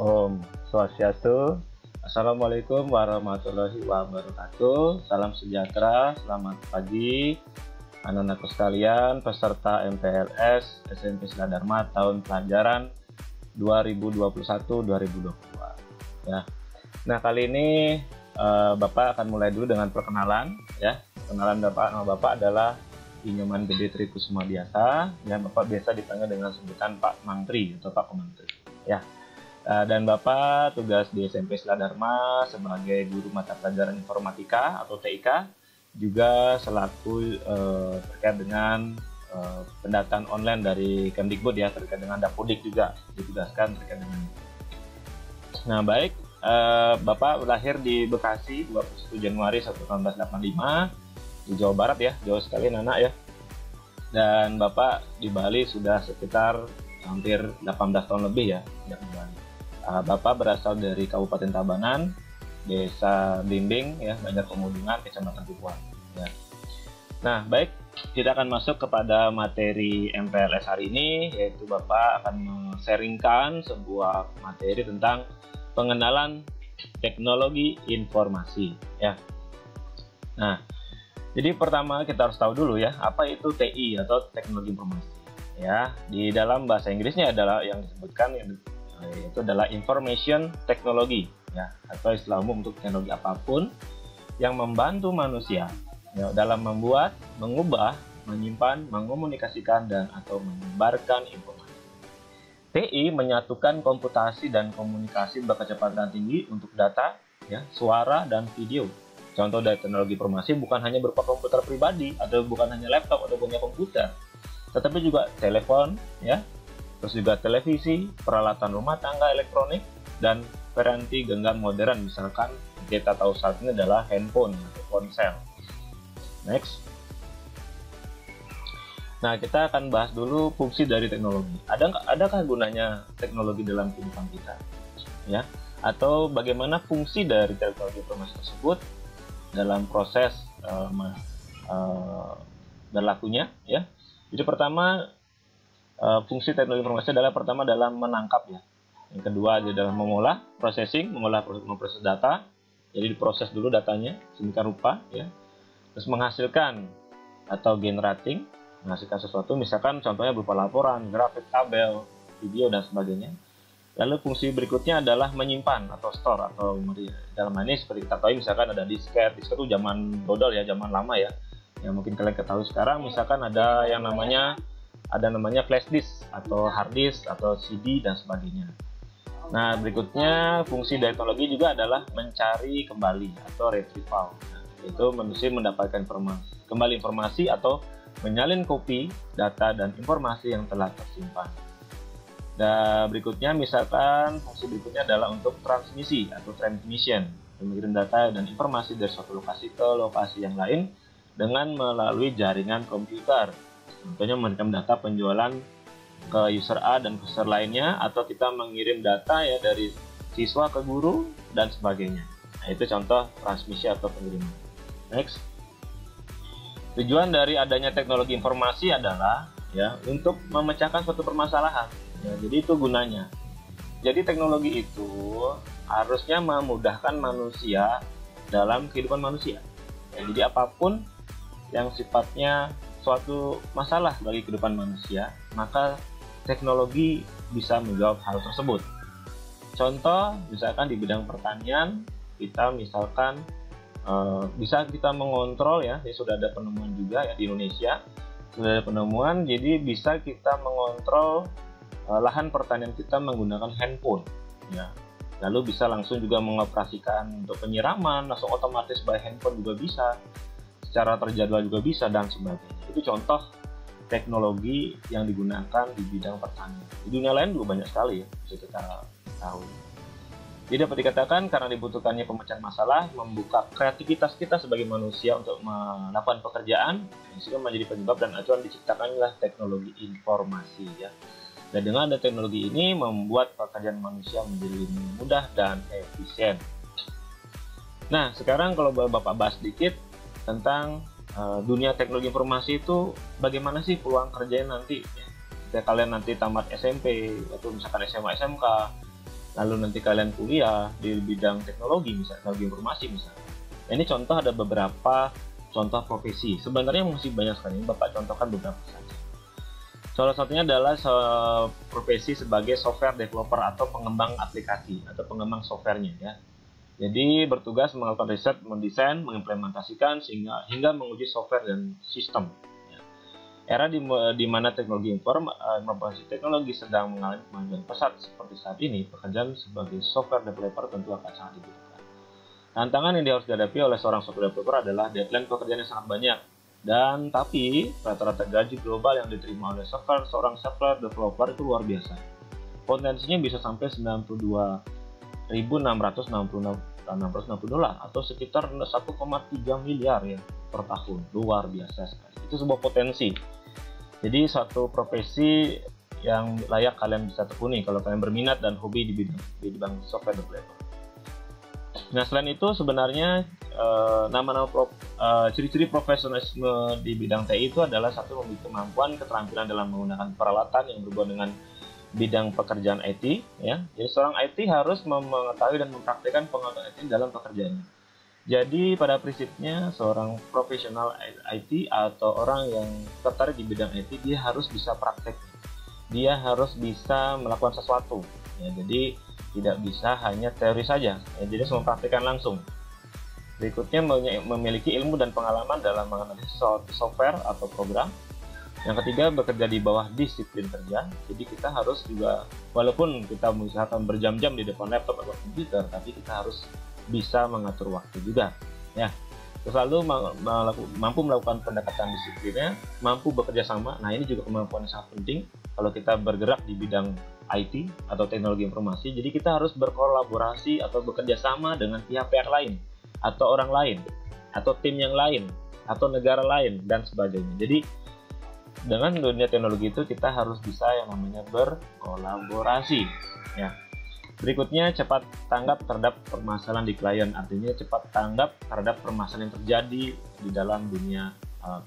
Om Swastiastu. Assalamualaikum warahmatullahi wabarakatuh. Salam sejahtera, selamat pagi anak-anakku sekalian, peserta MPLS SMP Siladharma tahun pelajaran 2021-2022 ya. Nah, kali ini Bapak akan mulai dulu dengan perkenalan ya. Perkenalan Bapak, nama Bapak adalah Inyoman Gede Trikusuma biasa, yang Bapak biasa dipanggil dengan sebutan Pak Mantri atau Pak Menteri ya. Dan Bapak tugas di SMP Siladharma sebagai guru mata pelajaran informatika atau TIK, juga selaku terkait dengan pendataan online dari Kemdikbud ya, terkait dengan Dapodik juga ditugaskan terkait dengan. Nah, baik, Bapak lahir di Bekasi 21 Januari 1985 di Jawa Barat ya, jauh sekali anak ya. Dan Bapak di Bali sudah sekitar hampir 18 tahun lebih ya sejak di Bali. Bapak berasal dari Kabupaten Tabanan, Desa Blimbing ya, Banjar Pemudungan, Kecamatan Tupuan ya. Nah, baik, kita akan masuk kepada materi MPLS hari ini, yaitu Bapak akan men-sharingkan sebuah materi tentang pengenalan teknologi informasi ya. Nah, jadi pertama kita harus tahu dulu ya, apa itu TI atau teknologi informasi ya. Di dalam bahasa Inggrisnya adalah yang disebutkan yaitu adalah information technology ya, atau istilah umum untuk teknologi apapun yang membantu manusia ya, dalam membuat, mengubah, menyimpan, mengomunikasikan dan atau menyebarkan informasi. TI menyatukan komputasi dan komunikasi berkecepatan tinggi untuk data ya, suara dan video. Contoh dari teknologi informasi bukan hanya berupa komputer pribadi atau bukan hanya laptop atau punya komputer, tetapi juga telepon ya, terus juga televisi, peralatan rumah tangga elektronik, dan varianti genggam modern. Misalkan kita tahu saat ini adalah handphone atau ponsel. Next. Nah, kita akan bahas dulu fungsi dari teknologi. Adakah gunanya teknologi dalam kehidupan kita? Ya, atau bagaimana fungsi dari teknologi informasi tersebut dalam proses berlakunya ya. Jadi pertama, fungsi teknologi informasi adalah pertama dalam menangkap ya. Yang kedua adalah mengolah, processing, memproses data. Jadi diproses dulu datanya sedemikian rupa ya. Terus menghasilkan atau generating, menghasilkan sesuatu, misalkan contohnya berupa laporan, grafik, tabel, video dan sebagainya. Lalu fungsi berikutnya adalah menyimpan atau store, atau dalam hal ini seperti kita tahu misalkan ada disket itu zaman dodol ya, zaman lama ya. Yang mungkin kalian ketahui sekarang, misalkan ada yang namanya flash disk atau hard disk atau CD dan sebagainya. Nah, berikutnya fungsi dari teknologi juga adalah mencari kembali atau retrieval. Itu manusia mendapatkan kembali informasi atau menyalin kopi data dan informasi yang telah tersimpan. Dan berikutnya misalkan fungsi berikutnya adalah untuk transmisi atau transmission, mengirim data dan informasi dari suatu lokasi ke lokasi yang lain dengan melalui jaringan komputer. Contohnya mengirim data penjualan ke user A dan user lainnya, atau kita mengirim data ya dari siswa ke guru dan sebagainya. Nah, itu contoh transmisi atau pengiriman. Next. Tujuan dari adanya teknologi informasi adalah ya untuk memecahkan suatu permasalahan. Ya, jadi itu gunanya. Jadi teknologi itu harusnya memudahkan manusia dalam kehidupan manusia. Ya, jadi apapun yang sifatnya suatu masalah bagi kehidupan manusia, maka teknologi bisa menjawab hal tersebut. Contoh, misalkan di bidang pertanian, kita misalkan bisa kita mengontrol ya, sudah ada penemuan juga ya di Indonesia, sudah ada penemuan, jadi bisa kita mengontrol lahan pertanian kita menggunakan handphone ya. Lalu bisa langsung juga mengoperasikan untuk penyiraman, langsung otomatis by handphone juga bisa, secara terjadwal juga bisa dan sebagainya. Itu contoh teknologi yang digunakan di bidang pertanian. Di dunia lain juga banyak sekali ya, bisa kita tahu. Jadi dapat dikatakan karena dibutuhkannya pemecahan masalah, membuka kreativitas kita sebagai manusia untuk melakukan pekerjaan, sehingga menjadi penyebab dan acuan diciptakanlah teknologi informasi ya. Dan dengan ada teknologi ini membuat pekerjaan manusia menjadi lebih mudah dan efisien. Nah, sekarang kalau Bapak bahas sedikit tentang dunia teknologi informasi itu, bagaimana sih peluang kerjanya nanti ya. Ketika kalian nanti tamat SMP atau misalkan SMA SMK, lalu nanti kalian kuliah di bidang teknologi, misalnya teknologi informasi misalnya. Nah, ini contoh, ada beberapa contoh profesi. Sebenarnya masih banyak sekali, Bapak contohkan beberapa saja. Salah satunya adalah profesi sebagai software developer atau pengembang aplikasi atau pengembang softwarenya ya. Jadi bertugas melakukan riset, mendesain, mengimplementasikan hingga menguji software dan sistem. Era di mana teknologi informasi teknologi sedang mengalami kemajuan pesat seperti saat ini, pekerjaan sebagai software developer tentu akan sangat dibutuhkan. Tantangan yang harus dihadapi oleh seorang software developer adalah deadline pekerjaan yang sangat banyak. Dan tapi rata-rata gaji global yang diterima oleh seorang software developer itu luar biasa. Potensinya bisa sampai 92.660 dolar atau sekitar 1,3 miliar ya per tahun. Luar biasa sekali. Itu sebuah potensi. Jadi suatu profesi yang layak kalian bisa tekuni kalau kalian berminat dan hobi di bidang software developer. Nah, selain itu sebenarnya ciri-ciri profesionalisme di bidang TI itu adalah satu, memiliki kemampuan keterampilan dalam menggunakan peralatan yang berhubungan dengan bidang pekerjaan IT ya. Jadi seorang IT harus mengetahui dan mempraktikkan pengetahuan IT dalam pekerjaannya. Jadi pada prinsipnya seorang profesional IT atau orang yang tertarik di bidang IT, dia harus bisa praktek. Dia harus bisa melakukan sesuatu ya. Jadi tidak bisa hanya teori saja ya, jadi harus mempraktikkan langsung. Berikutnya, memiliki ilmu dan pengalaman dalam menganalisis software atau program. Yang ketiga, bekerja di bawah disiplin kerja. Jadi kita harus juga, walaupun kita misalkan berjam-jam di depan laptop atau komputer, tapi kita harus bisa mengatur waktu juga ya. Terus lalu mampu melakukan pendekatan disiplinnya, mampu bekerja sama. Nah, ini juga kemampuan yang sangat penting kalau kita bergerak di bidang IT atau teknologi informasi. Jadi kita harus berkolaborasi atau bekerja sama dengan pihak-pihak lain atau orang lain atau tim yang lain atau negara lain dan sebagainya. Jadi dengan dunia teknologi itu kita harus bisa yang namanya berkolaborasi ya. Berikutnya, cepat tanggap terhadap permasalahan di klien, artinya cepat tanggap terhadap permasalahan yang terjadi di dalam dunia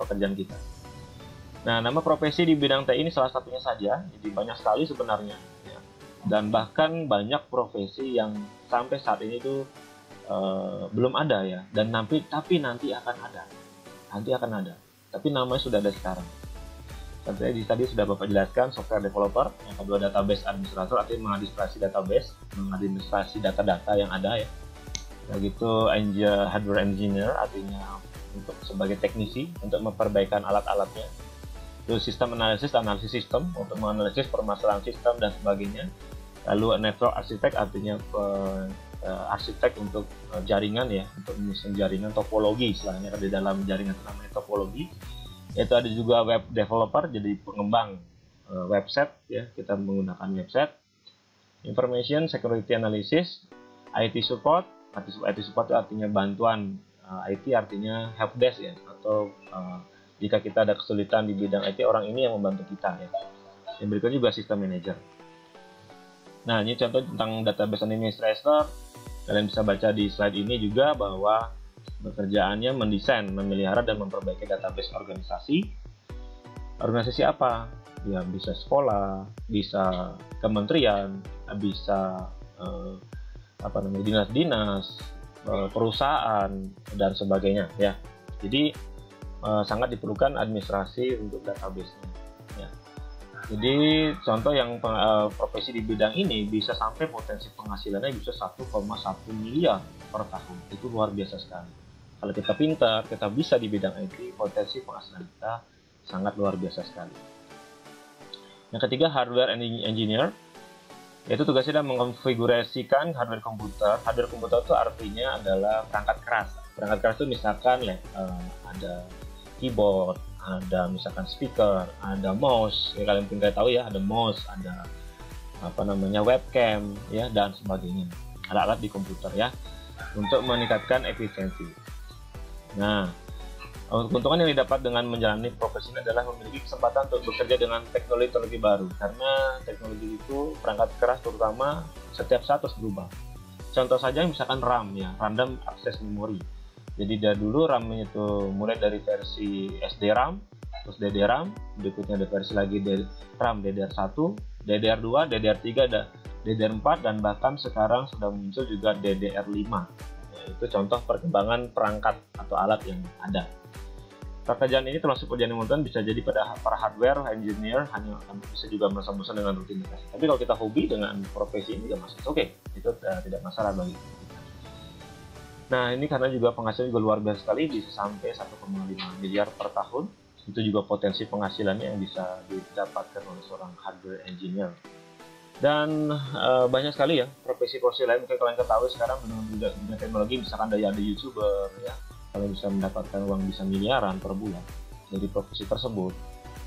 pekerjaan kita. Nah, nama profesi di bidang TI ini salah satunya saja, jadi banyak sekali sebenarnya ya. Dan bahkan banyak profesi yang sampai saat ini itu belum ada ya, dan tapi nanti akan ada, tapi namanya sudah ada sekarang. Tadi sudah Bapak jelaskan, software developer. Yang kedua, database administrator, artinya mengadministrasi database, mengadministrasi data-data yang ada ya. Yang gitu, hardware engineer, artinya untuk sebagai teknisi untuk memperbaikan alat-alatnya. Terus sistem analisis sistem untuk menganalisis permasalahan sistem dan sebagainya. Lalu network architect, artinya arsitek untuk jaringan ya, untuk menyusun jaringan, topologi istilahnya di dalam jaringan itu namanya topologi. Itu ada juga web developer, jadi pengembang website ya, kita menggunakan website. Information security analysis, IT support. IT support itu artinya bantuan IT, artinya help desk ya, atau jika kita ada kesulitan di bidang IT, orang ini yang membantu kita ya. Yang berikutnya juga system manager. Nah, ini contoh tentang database administrator. Kalian bisa baca di slide ini juga bahwa pekerjaannya mendesain, memelihara, dan memperbaiki database organisasi. Organisasi apa? Ya bisa sekolah, bisa kementerian, bisa dinas-dinas, perusahaan, dan sebagainya ya. Jadi sangat diperlukan administrasi untuk database-nya ya. Jadi contoh yang profesi di bidang ini bisa sampai potensi penghasilannya bisa 1,1 miliar per tahun. Itu luar biasa sekali. Kalau kita pintar, kita bisa di bidang IT, potensi penghasilan kita sangat luar biasa sekali. Yang ketiga, hardware engineer, yaitu tugasnya adalah mengkonfigurasikan hardware komputer. Hardware komputer itu artinya adalah perangkat keras. Perangkat keras itu misalkan ada keyboard, ada misalkan speaker, ada mouse. Ya, kalian mungkin tahu ya, ada mouse, ada webcam ya, dan sebagainya. Alat-alat di komputer ya, untuk meningkatkan efisiensi. Nah, keuntungan yang didapat dengan menjalani profesi ini adalah memiliki kesempatan untuk bekerja dengan teknologi baru, karena teknologi itu perangkat keras terutama setiap saat terus berubah. Contoh saja misalkan RAM ya, random access memory. Jadi dari dulu RAM itu mulai dari versi SD-RAM, terus DD-RAM, berikutnya ada versi lagi RAM DDR1, DDR2, DDR3, DDR4 dan bahkan sekarang sudah muncul juga DDR5. Itu contoh perkembangan perangkat atau alat yang ada. Pekerjaan ini termasuk pekerjaan yang monoton, bisa jadi pada para hardware engineer hanya akan bisa juga merasa bosan dengan rutinitas. Tapi kalau kita hobi dengan profesi ini juga masih oke, itu tidak masalah bagi kita. Nah, ini karena juga penghasilan juga luar biasa sekali, bisa sampai 1,5 miliar per tahun. Itu juga potensi penghasilannya yang bisa didapatkan oleh seorang hardware engineer. Dan banyak sekali ya profesi-profesi lain, mungkin kalian ketahui sekarang dengan teknologi, misalkan ada YouTuber ya, kalian bisa mendapatkan uang bisa miliaran per bulan dari profesi tersebut.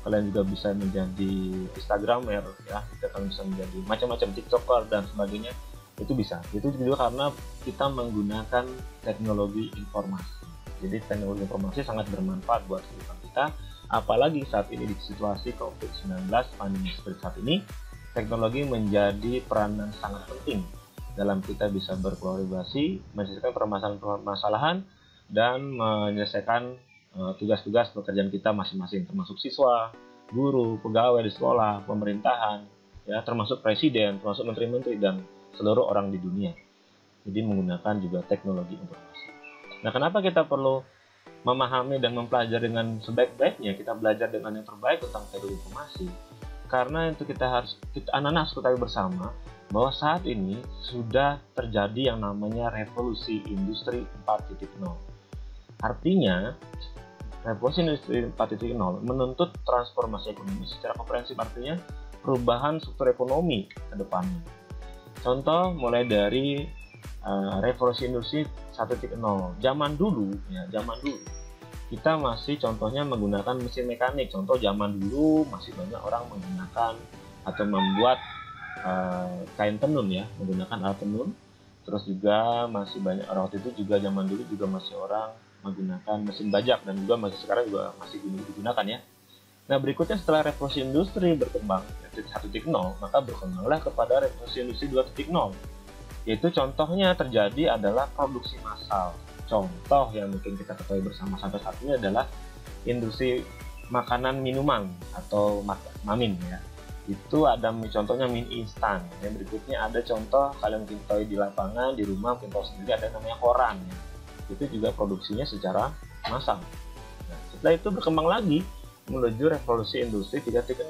Kalian juga bisa menjadi Instagramer ya, kalian bisa menjadi macam-macam TikToker dan sebagainya. Itu bisa. Itu juga karena kita menggunakan teknologi informasi. Jadi teknologi informasi sangat bermanfaat buat kehidupan kita, apalagi saat ini di situasi COVID-19 pandemi seperti saat ini. Teknologi menjadi peranan sangat penting dalam kita bisa berkolaborasi, menyelesaikan permasalahan dan menyelesaikan tugas-tugas pekerjaan kita masing-masing, termasuk siswa, guru, pegawai di sekolah, pemerintahan, ya, termasuk presiden, termasuk menteri-menteri dan seluruh orang di dunia. Jadi menggunakan juga teknologi informasi. Nah, kenapa kita perlu memahami dan mempelajari dengan sebaik-baiknya? Kita belajar dengan yang terbaik tentang teknologi informasi. Karena itu anak-anak harus ketahui bersama bahwa saat ini sudah terjadi yang namanya revolusi industri 4.0. Artinya, revolusi industri 4.0 menuntut transformasi ekonomi secara komprehensif, artinya perubahan struktur ekonomi ke depannya. Contoh mulai dari revolusi industri 1.0. Zaman dulu kita masih contohnya menggunakan mesin mekanik. Contoh zaman dulu masih banyak orang menggunakan atau membuat kain tenun ya, menggunakan alat tenun. Terus juga masih banyak orang waktu itu juga zaman dulu juga masih orang menggunakan mesin bajak dan juga masih sekarang juga masih digunakan ya. Nah, berikutnya setelah revolusi industri berkembang 1.0, maka berkembanglah kepada revolusi industri 2.0. Yaitu contohnya terjadi adalah produksi massal. Contoh yang mungkin kita ketahui bersama sampai saat ini adalah industri makanan minuman atau mamin ya. Itu ada contohnya mie instan. Yang berikutnya ada contoh kalian mungkin tahu di lapangan, di rumah mungkin tahu sendiri ada namanya koran ya. Itu juga produksinya secara massal. Nah, setelah itu berkembang lagi menuju revolusi industri 3.0.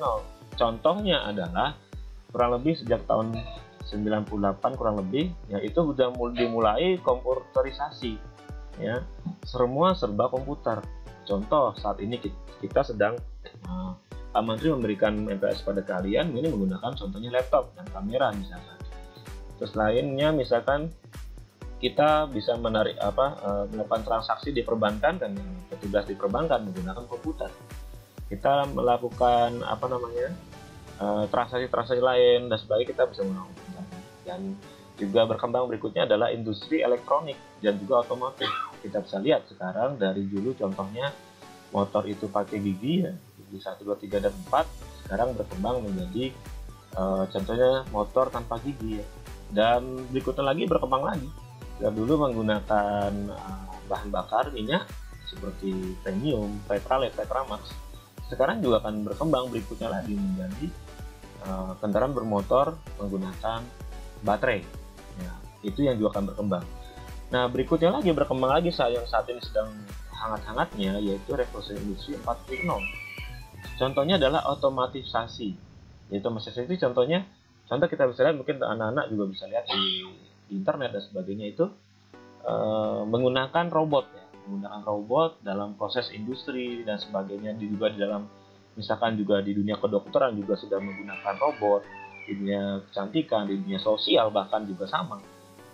Contohnya adalah kurang lebih sejak tahun 98 kurang lebih ya, itu sudah dimulai komputerisasi ya, semua serba komputer. Contoh saat ini kita sedang Pak Menteri memberikan MPS pada kalian, ini menggunakan contohnya laptop dan kamera misalkan. Terus lainnya misalkan kita bisa melakukan transaksi di perbankan dan petugas di perbankan menggunakan komputer. Kita melakukan transaksi-transaksi lain dan sebagainya kita bisa menggunakan komputer. Dan juga berkembang berikutnya adalah industri elektronik dan juga otomotif. Kita bisa lihat sekarang dari dulu contohnya motor itu pakai gigi ya, gigi 1, 2, 3, dan 4, sekarang berkembang menjadi contohnya motor tanpa gigi ya. Dan berikutnya lagi berkembang lagi. Dari dulu menggunakan bahan bakar minyak seperti premium, Petralite, Petramax. Sekarang juga akan berkembang berikutnya lagi menjadi kendaraan bermotor menggunakan baterai. Ya, itu yang juga akan berkembang. Nah, berikutnya lagi berkembang lagi yang saat ini sedang hangat-hangatnya yaitu revolusi industri 4.0. Contohnya adalah otomatisasi. Yaitu otomatisasi itu contoh kita bisa lihat, mungkin anak-anak juga bisa lihat di internet dan sebagainya, itu menggunakan robot ya, menggunakan robot dalam proses industri dan sebagainya. Juga di dalam misalkan juga di dunia kedokteran juga sudah menggunakan robot, di dunia kecantikan, di dunia sosial bahkan juga sama.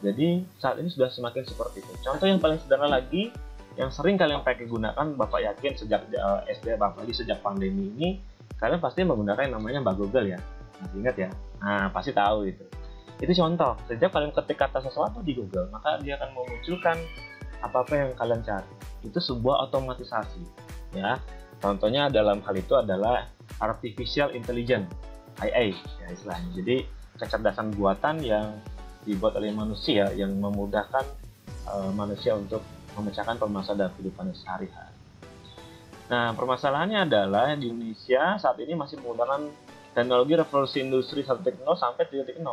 Jadi saat ini sudah semakin seperti itu. Contoh yang paling sederhana lagi yang sering kalian pakai gunakan, Bapak yakin sejak SD, apalagi sejak pandemi ini kalian pasti menggunakan yang namanya Mbak Google ya. Masih ingat ya? Nah, pasti tahu itu. Itu contoh, sejak kalian ketik kata sesuatu di Google, maka dia akan memunculkan apa-apa yang kalian cari. Itu sebuah otomatisasi ya. Contohnya dalam hal itu adalah artificial intelligence, AI ya istilahnya. Jadi kecerdasan buatan yang dibuat oleh manusia yang memudahkan manusia untuk memecahkan permasalahan kehidupan sehari-hari. Nah, permasalahannya adalah di Indonesia saat ini masih menggunakan teknologi revolusi industri 1.0 sampai 3.0.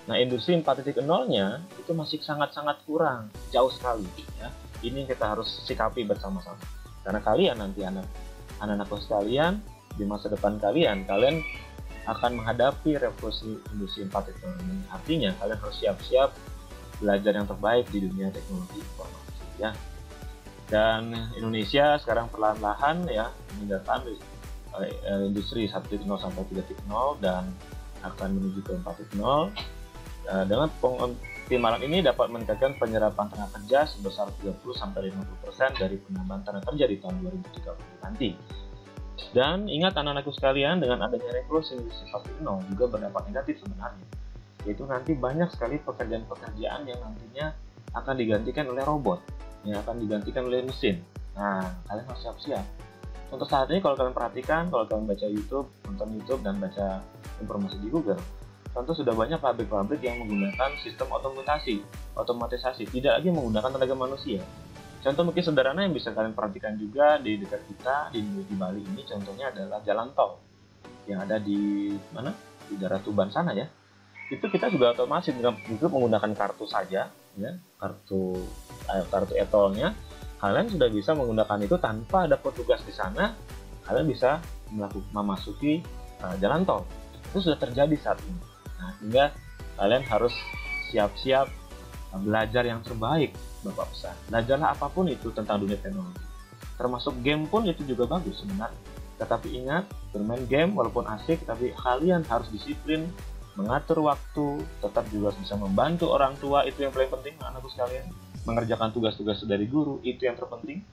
Nah, industri 4.0-nya itu masih sangat-sangat kurang, jauh sekali ya. Ini yang kita harus sikapi bersama-sama. Karena kalian nanti anak-anakku sekalian, di masa depan kalian akan menghadapi revolusi industri 4.0 ini. Artinya kalian harus siap-siap belajar yang terbaik di dunia teknologi informasi ya. Dan Indonesia sekarang perlahan-lahan ya meninggalkan industri 1.0 sampai 3.0 dan akan menuju ke 4.0. Dengan pengoptimalan ini dapat meningkatkan penyerapan tenaga kerja sebesar 30-50% dari penambahan tenaga kerja di tahun 2030 nanti. Dan ingat anak-anakku sekalian, dengan adanya revolusi industri 4.0 juga berdampak negatif sebenarnya, yaitu nanti banyak sekali pekerjaan-pekerjaan yang nantinya akan digantikan oleh robot, yang akan digantikan oleh mesin. Nah, kalian harus siap-siap. Untuk saat ini kalau kalian perhatikan, kalau kalian baca YouTube, nonton YouTube dan baca informasi di Google, contoh sudah banyak pabrik-pabrik yang menggunakan sistem otomatisasi, tidak lagi menggunakan tenaga manusia. Contoh mungkin sederhana yang bisa kalian perhatikan juga di dekat kita di Bali ini, contohnya adalah jalan tol yang ada di mana? Di daerah Tuban sana ya. Itu kita juga otomatis juga menggunakan kartu saja, ya, kartu e-tolnya. Kalian sudah bisa menggunakan itu tanpa ada petugas di sana. Kalian bisa memasuki jalan tol. Itu sudah terjadi saat ini. Nah, sehingga kalian harus siap-siap belajar yang terbaik, Bapak pesan. Belajarlah apapun itu tentang dunia teknologi. Termasuk game pun itu juga bagus sebenarnya. Tetapi ingat, bermain game walaupun asik, tapi kalian harus disiplin, mengatur waktu, tetap juga bisa membantu orang tua, itu yang paling penting, anak-anakku sekalian. Mengerjakan tugas-tugas dari guru, itu yang terpenting.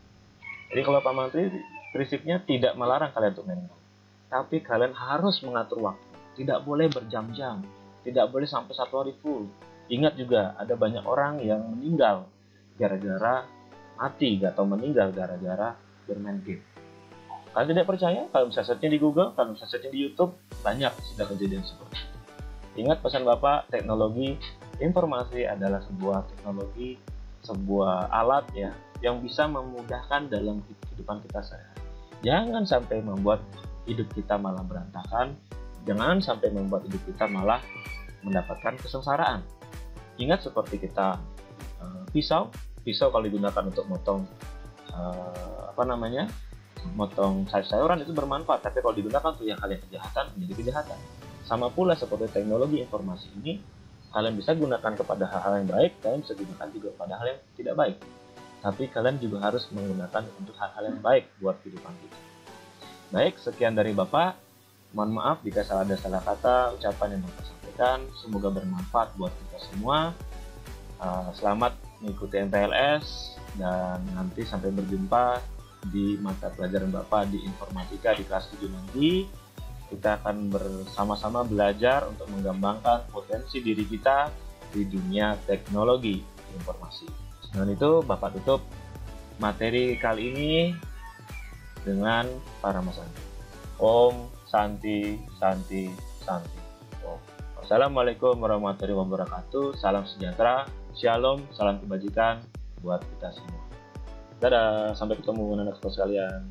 Jadi kalau Pak Menteri, prinsipnya tidak melarang kalian untuk main game. Tapi kalian harus mengatur waktu. Tidak boleh berjam-jam. Tidak boleh sampai 1 hari full. Ingat juga, ada banyak orang yang meninggal gara-gara mati atau meninggal gara-gara bermain game. Kalian tidak percaya? Kalian bisa searching di Google, kalian bisa searching di YouTube, banyak sudah kejadian seperti itu. Ingat pesan Bapak, teknologi informasi adalah sebuah teknologi, sebuah alat ya yang bisa memudahkan dalam kehidupan kita sehari-hari. Jangan sampai membuat hidup kita malah berantakan, jangan sampai membuat hidup kita malah mendapatkan kesengsaraan. Ingat seperti kita pisau kalau digunakan untuk motong motong sayur-sayuran itu bermanfaat, tapi kalau digunakan untuk yang hal yang kejahatan menjadi kejahatan. Sama pula seperti teknologi informasi ini, kalian bisa gunakan kepada hal-hal yang baik, kalian bisa gunakan juga pada hal yang tidak baik. Tapi kalian juga harus menggunakan untuk hal-hal yang baik buat kehidupan kita. Baik, sekian dari Bapak. Mohon maaf jika ada salah kata, ucapan yang Bapak sampaikan. Semoga bermanfaat buat kita semua. Selamat mengikuti MPLS dan nanti sampai berjumpa di mata pelajaran Bapak di informatika di kelas 7 nanti. Kita akan bersama-sama belajar untuk mengembangkan potensi diri kita di dunia teknologi informasi. Dengan itu Bapak tutup materi kali ini dengan para Santi. Om Santi Santi Santi. Assalamualaikum warahmatullahi wabarakatuh. Salam sejahtera, shalom, salam kebajikan buat kita semua. Dadah, sampai ketemu anak-anak sekalian.